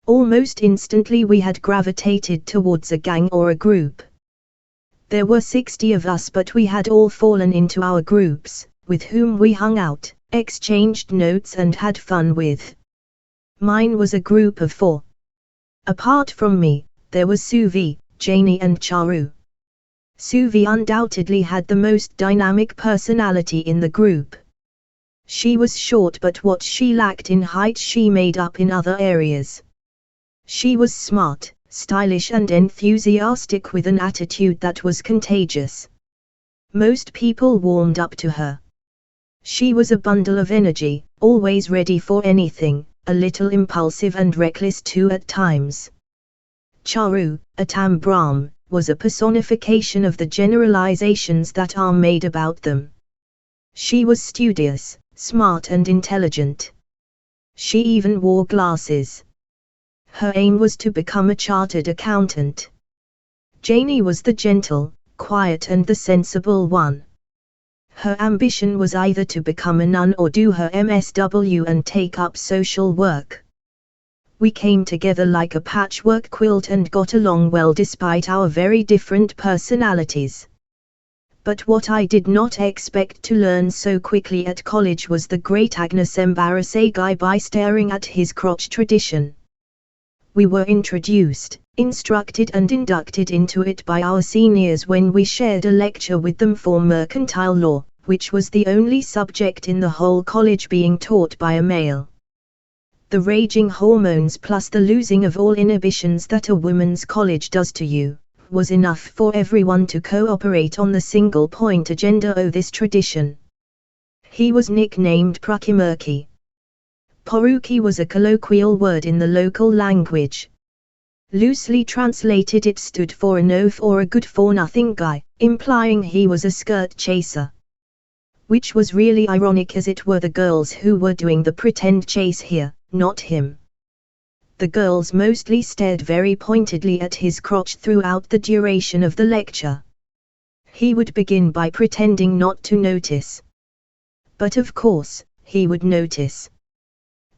Almost instantly we had gravitated towards a gang or a group. There were 60 of us, but we had all fallen into our groups, with whom we hung out, exchanged notes and had fun with. Mine was a group of 4. Apart from me, there was Suvi, Janie and Charu. Suvi undoubtedly had the most dynamic personality in the group. She was short, but what she lacked in height she made up in other areas. She was smart, stylish and enthusiastic with an attitude that was contagious. Most people warmed up to her. She was a bundle of energy, always ready for anything, a little impulsive and reckless too at times. Charu, Atam Brahm, was a personification of the generalizations that are made about them. She was studious, smart and intelligent. She even wore glasses. Her aim was to become a chartered accountant. Janie was the gentle, quiet and the sensible one. Her ambition was either to become a nun or do her MSW and take up social work. We came together like a patchwork quilt and got along well despite our very different personalities. But what I did not expect to learn so quickly at college was the great Agnes embarrass a guy by staring at his crotch tradition. We were introduced, instructed and inducted into it by our seniors when we shared a lecture with them for mercantile law, which was the only subject in the whole college being taught by a male. The raging hormones plus the losing of all inhibitions that a women's college does to you, was enough for everyone to cooperate on the single-point agenda of this tradition. He was nicknamed Prukimurki. Poruki was a colloquial word in the local language. Loosely translated it stood for an oaf or a good-for-nothing guy, implying he was a skirt chaser. Which was really ironic as it were the girls who were doing the pretend chase here, not him. The girls mostly stared very pointedly at his crotch throughout the duration of the lecture. He would begin by pretending not to notice. But of course, he would notice.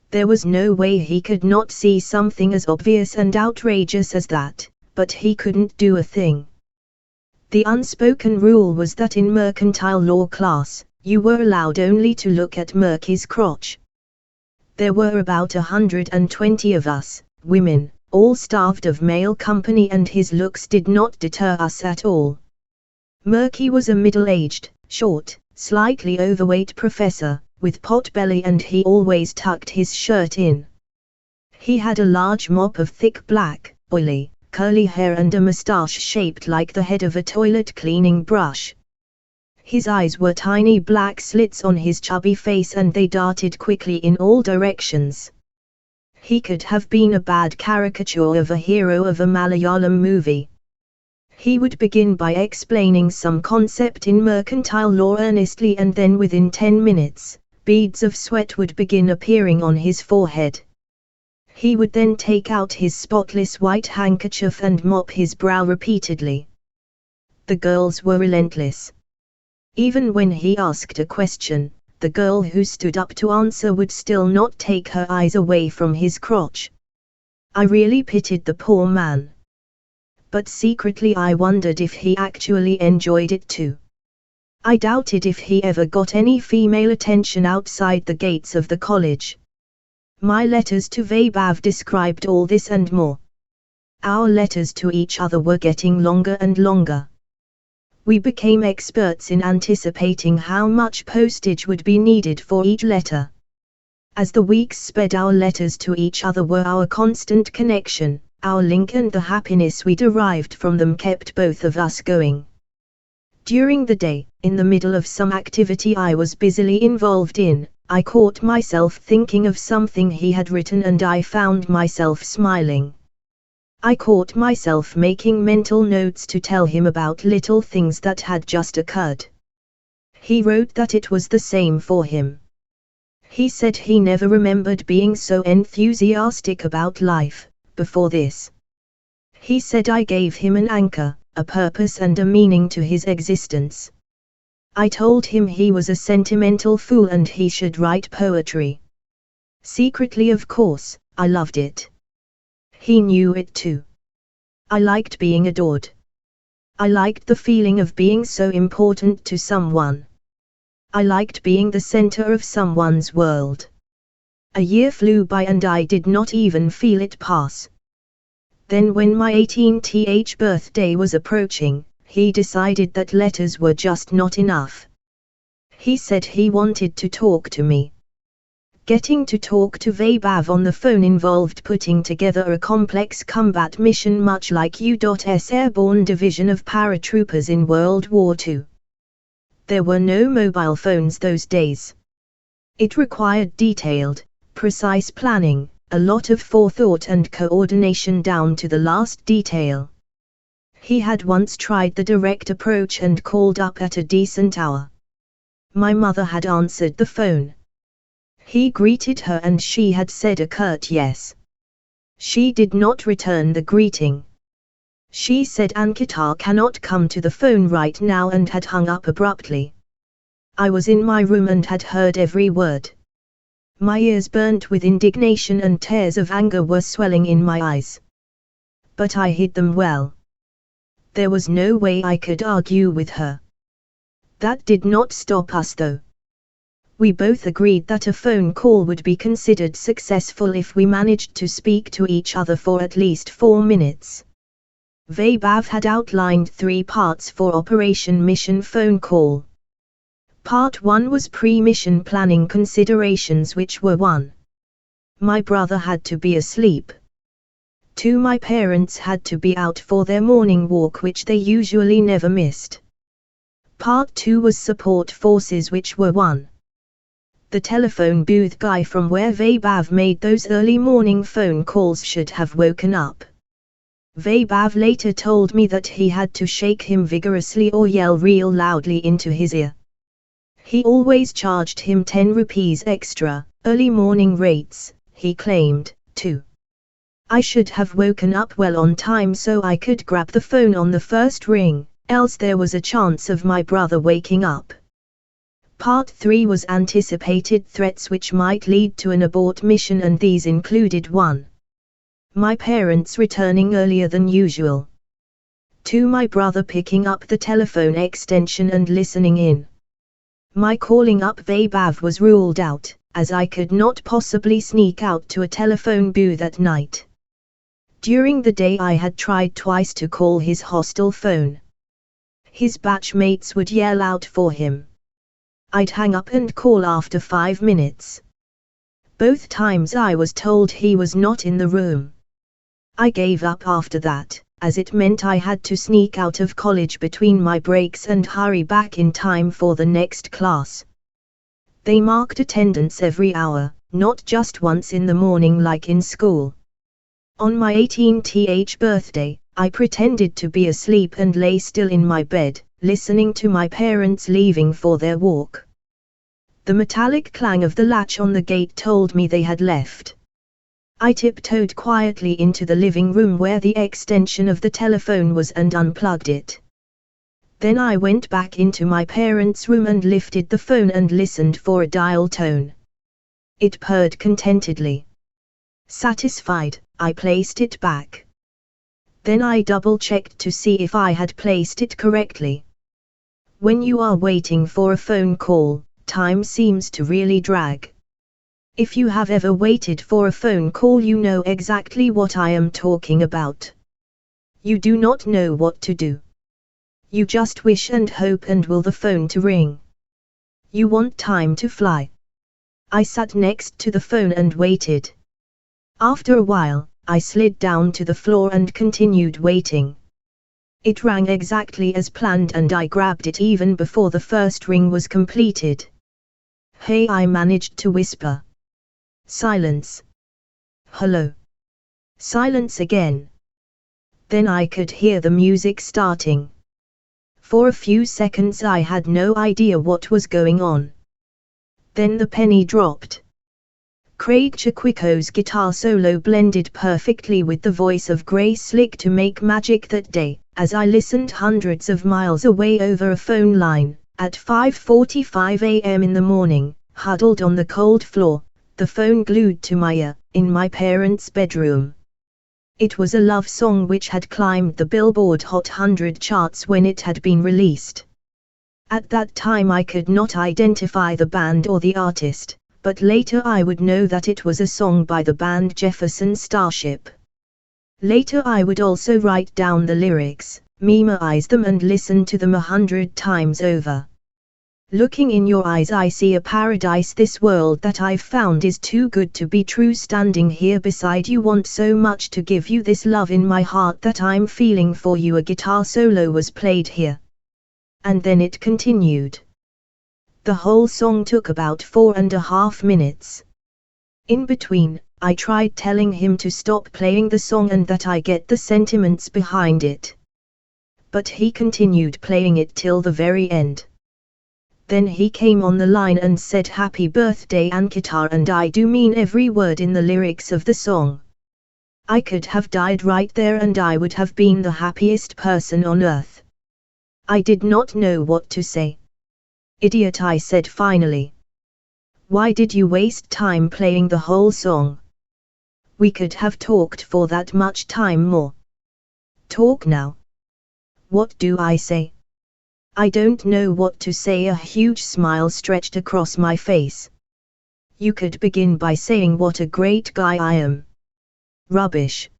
There was no way he could not see something as obvious and outrageous as that, but he couldn't do a thing. The unspoken rule was that in mercantile law class, you were allowed only to look at Murky's crotch. There were about 120 of us, women, all starved of male company, and his looks did not deter us at all. Murky was a middle-aged, short, slightly overweight professor, with pot belly, and he always tucked his shirt in. He had a large mop of thick black, oily, curly hair and a moustache shaped like the head of a toilet cleaning brush. His eyes were tiny black slits on his chubby face and they darted quickly in all directions. He could have been a bad caricature of a hero of a Malayalam movie. He would begin by explaining some concept in mercantile law earnestly, and then within 10 minutes, beads of sweat would begin appearing on his forehead. He would then take out his spotless white handkerchief and mop his brow repeatedly. The girls were relentless. Even when he asked a question, the girl who stood up to answer would still not take her eyes away from his crotch. I really pitied the poor man. But secretly I wondered if he actually enjoyed it too. I doubted if he ever got any female attention outside the gates of the college. My letters to Vaibhav described all this and more. Our letters to each other were getting longer and longer. We became experts in anticipating how much postage would be needed for each letter. As the weeks sped, our letters to each other were our constant connection, our link, and the happiness we derived from them kept both of us going. During the day, in the middle of some activity I was busily involved in, I caught myself thinking of something he had written and I found myself smiling. I caught myself making mental notes to tell him about little things that had just occurred. He wrote that it was the same for him. He said he never remembered being so enthusiastic about life before this. He said I gave him an anchor, a purpose and a meaning to his existence. I told him he was a sentimental fool and he should write poetry. Secretly, of course, I loved it. He knew it too. I liked being adored. I liked the feeling of being so important to someone. I liked being the center of someone's world. A year flew by and I did not even feel it pass. Then when my 18th birthday was approaching, he decided that letters were just not enough. He said he wanted to talk to me. Getting to talk to Vaibhav on the phone involved putting together a complex combat mission much like U.S. Airborne Division of Paratroopers in World War II. There were no mobile phones those days. It required detailed, precise planning, a lot of forethought and coordination down to the last detail. He had once tried the direct approach and called up at a decent hour. My mother had answered the phone. He greeted her and she had said a curt yes. She did not return the greeting. She said Ankita cannot come to the phone right now and had hung up abruptly. I was in my room and had heard every word. My ears burnt with indignation and tears of anger were swelling in my eyes. But I hid them well. There was no way I could argue with her. That did not stop us though. We both agreed that a phone call would be considered successful if we managed to speak to each other for at least 4 minutes. Vaibhav had outlined 3 parts for Operation Mission Phone Call. Part 1 was pre-mission planning considerations, which were 1. My brother had to be asleep. 2. My parents had to be out for their morning walk, which they usually never missed. Part 2 was support forces, which were 1. The telephone booth guy from where Vaibhav made those early morning phone calls should have woken up. Vaibhav later told me that he had to shake him vigorously or yell real loudly into his ear. He always charged him 10 rupees extra, early morning rates, he claimed, too. I should have woken up well on time so I could grab the phone on the first ring, else there was a chance of my brother waking up. Part 3 was anticipated threats which might lead to an abort mission, and these included 1. My parents returning earlier than usual. 2. My brother picking up the telephone extension and listening in. My calling up Vaibhav was ruled out, as I could not possibly sneak out to a telephone booth at night. During the day I had tried twice to call his hostel phone. His batchmates would yell out for him. I'd hang up and call after 5 minutes. Both times I was told he was not in the room. I gave up after that, as it meant I had to sneak out of college between my breaks and hurry back in time for the next class. They marked attendance every hour, not just once in the morning like in school. On my 18th birthday, I pretended to be asleep and lay still in my bed, listening to my parents leaving for their walk. The metallic clang of the latch on the gate told me they had left. I tiptoed quietly into the living room where the extension of the telephone was and unplugged it. Then I went back into my parents' room and lifted the phone and listened for a dial tone. It purred contentedly. Satisfied, I placed it back. Then I double-checked to see if I had placed it correctly. When you are waiting for a phone call, time seems to really drag. If you have ever waited for a phone call, you know exactly what I am talking about. You do not know what to do. You just wish and hope and will the phone to ring. You want time to fly. I sat next to the phone and waited. After a while, I slid down to the floor and continued waiting. It rang exactly as planned and I grabbed it even before the first ring was completed. Hey, I managed to whisper. Silence. Hello. Silence again. Then I could hear the music starting. For a few seconds I had no idea what was going on. Then the penny dropped. Craig Chiquico's guitar solo blended perfectly with the voice of Grace Slick to make magic that day, as I listened hundreds of miles away over a phone line, at 5:45 a.m. in the morning, huddled on the cold floor, the phone glued to my ear, in my parents' bedroom. It was a love song which had climbed the Billboard Hot 100 charts when it had been released. At that time I could not identify the band or the artist, but later I would know that it was a song by the band Jefferson Starship. Later I would also write down the lyrics, memorize them and listen to them 100 times over. Looking in your eyes I see a paradise. This world that I've found is too good to be true. Standing here beside you, want so much to give you this love in my heart that I'm feeling for you. A guitar solo was played here. And then it continued. The whole song took about 4.5 minutes. In between, I tried telling him to stop playing the song and that I get the sentiments behind it. But he continued playing it till the very end. Then he came on the line and said happy birthday Ankita, and I do mean every word in the lyrics of the song. I could have died right there and I would have been the happiest person on earth. I did not know what to say. Idiot, I said finally. Why did you waste time playing the whole song? We could have talked for that much time more. Talk now. What do I say? I don't know what to say. A huge smile stretched across my face. You could begin by saying what a great guy I am. Rubbish.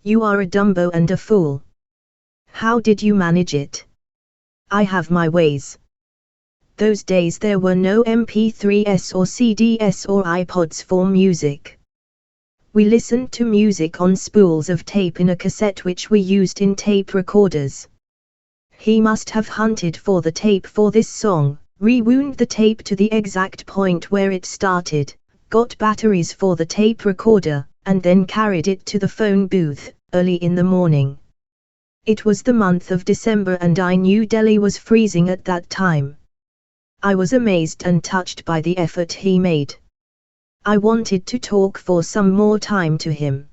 You are a Dumbo and a fool. How did you manage it? I have my ways. Those days there were no MP3s or CDs or iPods for music. We listened to music on spools of tape in a cassette which we used in tape recorders. He must have hunted for the tape for this song, rewound the tape to the exact point where it started, got batteries for the tape recorder, and then carried it to the phone booth, early in the morning. It was the month of December and I knew Delhi was freezing at that time. I was amazed and touched by the effort he made. I wanted to talk for some more time to him.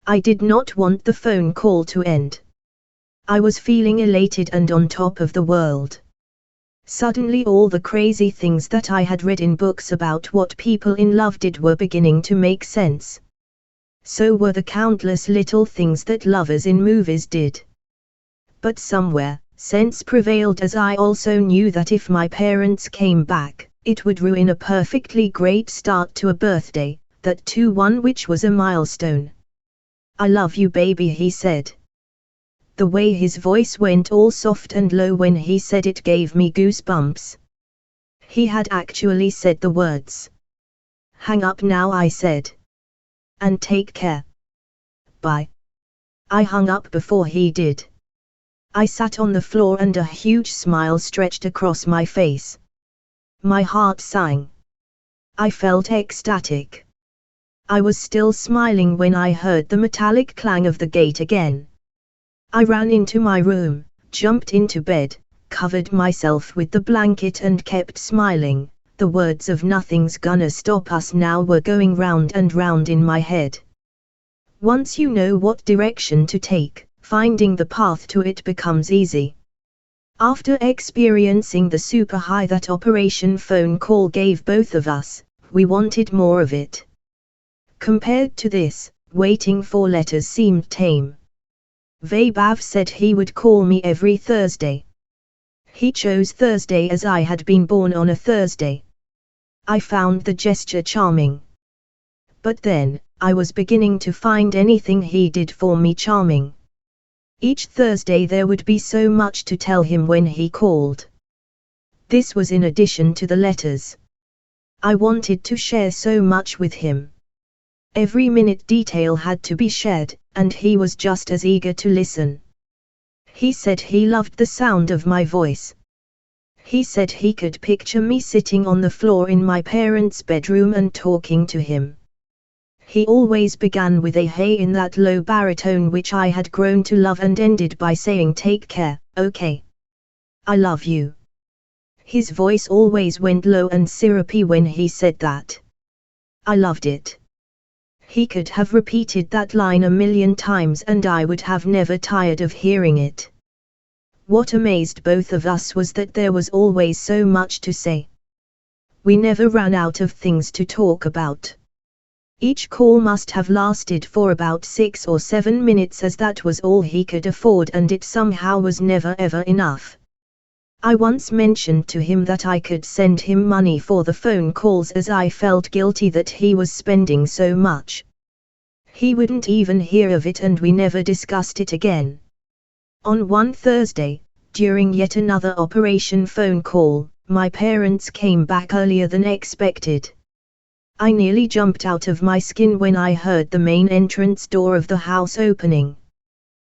I did not want the phone call to end. I was feeling elated and on top of the world. Suddenly all the crazy things that I had read in books about what people in love did were beginning to make sense. So were the countless little things that lovers in movies did. But somewhere, sense prevailed, as I also knew that if my parents came back, it would ruin a perfectly great start to a birthday, that too one which was a milestone. I love you baby, he said. The way his voice went all soft and low when he said it gave me goosebumps. He had actually said the words. Hang up now, I said. And take care. Bye. I hung up before he did. I sat on the floor and a huge smile stretched across my face. My heart sang. I felt ecstatic. I was still smiling when I heard the metallic clang of the gate again. I ran into my room, jumped into bed, covered myself with the blanket and kept smiling. The words of "nothing's gonna stop us now" were going round and round in my head. Once you know what direction to take, finding the path to it becomes easy. After experiencing the super high that Operation Phone Call gave both of us, we wanted more of it. Compared to this, waiting for letters seemed tame. Vaibhav said he would call me every Thursday. He chose Thursday as I had been born on a Thursday. I found the gesture charming. But then, I was beginning to find anything he did for me charming. Each Thursday there would be so much to tell him when he called. This was in addition to the letters. I wanted to share so much with him. Every minute detail had to be shared, and he was just as eager to listen. He said he loved the sound of my voice. He said he could picture me sitting on the floor in my parents' bedroom and talking to him. He always began with a hey in that low baritone which I had grown to love and ended by saying take care, okay. I love you. His voice always went low and syrupy when he said that. I loved it. He could have repeated that line 1,000,000 times and I would have never tired of hearing it. What amazed both of us was that there was always so much to say. We never ran out of things to talk about. Each call must have lasted for about 6 or 7 minutes, as that was all he could afford, and it somehow was never ever enough. I once mentioned to him that I could send him money for the phone calls, as I felt guilty that he was spending so much. He wouldn't even hear of it, and we never discussed it again. On one Thursday, during yet another operation phone call, my parents came back earlier than expected. I nearly jumped out of my skin when I heard the main entrance door of the house opening.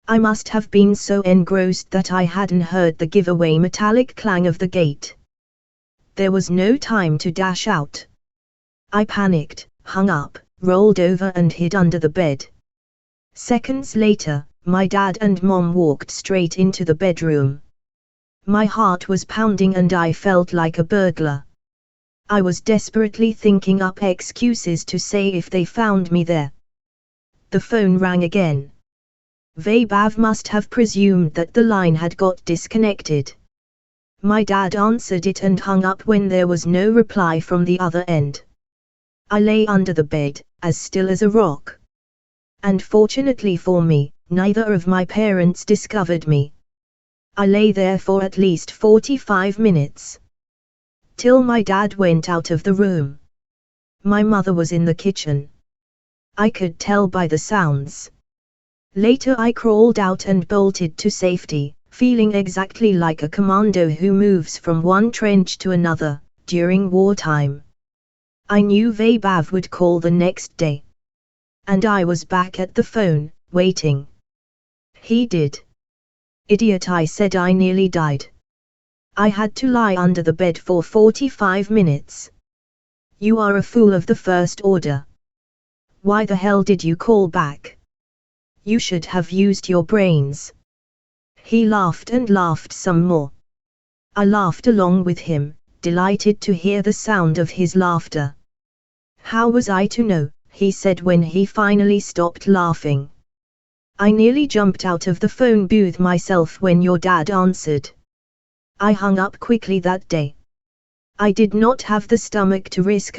I must have been so engrossed that I hadn't heard the giveaway metallic clang of the gate. There was no time to dash out. I panicked, hung up, rolled over and hid under the bed. Seconds later, my dad and mom walked straight into the bedroom. My heart was pounding and I felt like a burglar. I was desperately thinking up excuses to say if they found me there. The phone rang again. Vaibhav must have presumed that the line had got disconnected. My dad answered it and hung up when there was no reply from the other end. I lay under the bed, as still as a rock. And fortunately for me, neither of my parents discovered me. I lay there for at least 45 minutes. Till my dad went out of the room. My mother was in the kitchen. I could tell by the sounds. Later I crawled out and bolted to safety, feeling exactly like a commando who moves from one trench to another, during wartime. I knew Vaibhav would call the next day. And I was back at the phone, waiting. He did. Idiot, I said. I nearly died. I had to lie under the bed for 45 minutes. You are a fool of the first order. Why the hell did you call back? You should have used your brains. He laughed and laughed some more. I laughed along with him, delighted to hear the sound of his laughter. How was I to know, he said when he finally stopped laughing. I nearly jumped out of the phone booth myself when your dad answered. I hung up quickly that day. I did not have the stomach to risk